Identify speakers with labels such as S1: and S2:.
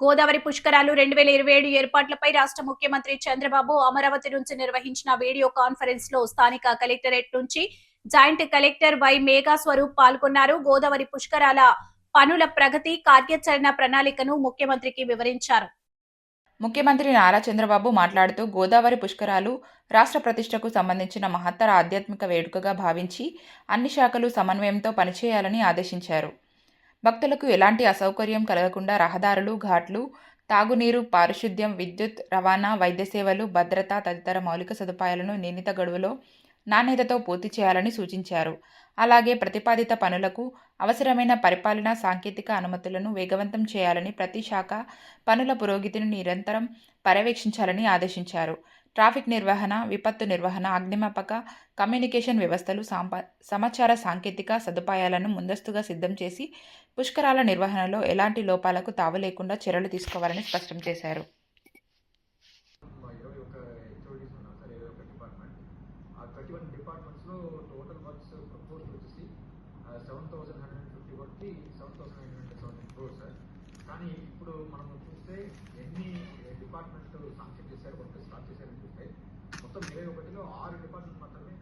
S1: గోదావరి పుష్కరాలు 2027 ఏర్పాట్లపై రాష్ట్ర ముఖ్యమంత్రి చంద్రబాబు అమరావతి నుంచి నిర్వహించిన వీడియో కాన్ఫరెన్స్ లో స్థానిక కలెక్టరేట్ నుంచి joint collector Y Megha Swaroop పాల్గొన్నారు. గోదావరి పుష్కరాల పనుల ప్రగతి కార్యాచరణ ప్రణాళికను ముఖ్యమంత్రికి వివరించారు.
S2: ముఖ్యమంత్రి నారా చంద్రబాబు మాట్లాడుతూ గోదావరి పుష్కరాలు రాష్ట్ర ప్రతిష్టకు సంబంధించిన మహత్తర ఆధ్యాత్మిక వేడుకగా భావించి అన్ని శాఖలు సమన్వయంతో పనిచేయాలని ఆదేశించారు. భక్తులకు ఎలాంటి అసౌకర్యం కలగకుండా రహదారులు, ఘాట్లు, తాగునీరు, పారిశుద్ధ్యం, విద్యుత్, రవాణా, వైద్య సేవలు, భద్రత తదితర మౌలిక సదుపాయాలను నిర్ణీత గడువులో నాణ్యతతో పూర్తి చేయాలని సూచించారు. అలాగే ప్రతిపాదిత పనులకు అవసరమైన పరిపాలనా సాంకేతిక అనుమతులను వేగవంతం చేయాలని, ప్రతి శాఖ పనుల పురోగతిని నిరంతరం పర్యవేక్షించాలని ఆదేశించారు. ట్రాఫిక్ నిర్వహణ, విపత్తు నిర్వహణ, అగ్నిమాపక, కమ్యూనికేషన్ వ్యవస్థలు, సమాచార సాంకేతిక సదుపాయాలను ముందస్తుగా సిద్ధం చేసి పుష్కరాల నిర్వహణలో ఎలాంటి లోపాలకు తావు లేకుండా చర్యలు తీసుకోవాలని స్పష్టం చేశారు.
S3: 21 డిపార్ట్మెంట్స్లో టోటల్ వర్క్స్ ప్రపోజల్ వచ్చేసి 7,150 7,970 క్రోర్స్ సార్. కానీ ఇప్పుడు మనం చూస్తే ఎన్ని డిపార్ట్మెంట్ శాంక్షన్ చేశారు, వర్క్ స్టార్ట్ చేశారని చూస్తే మొత్తం 21లో 6 డిపార్ట్మెంట్ మాత్రమే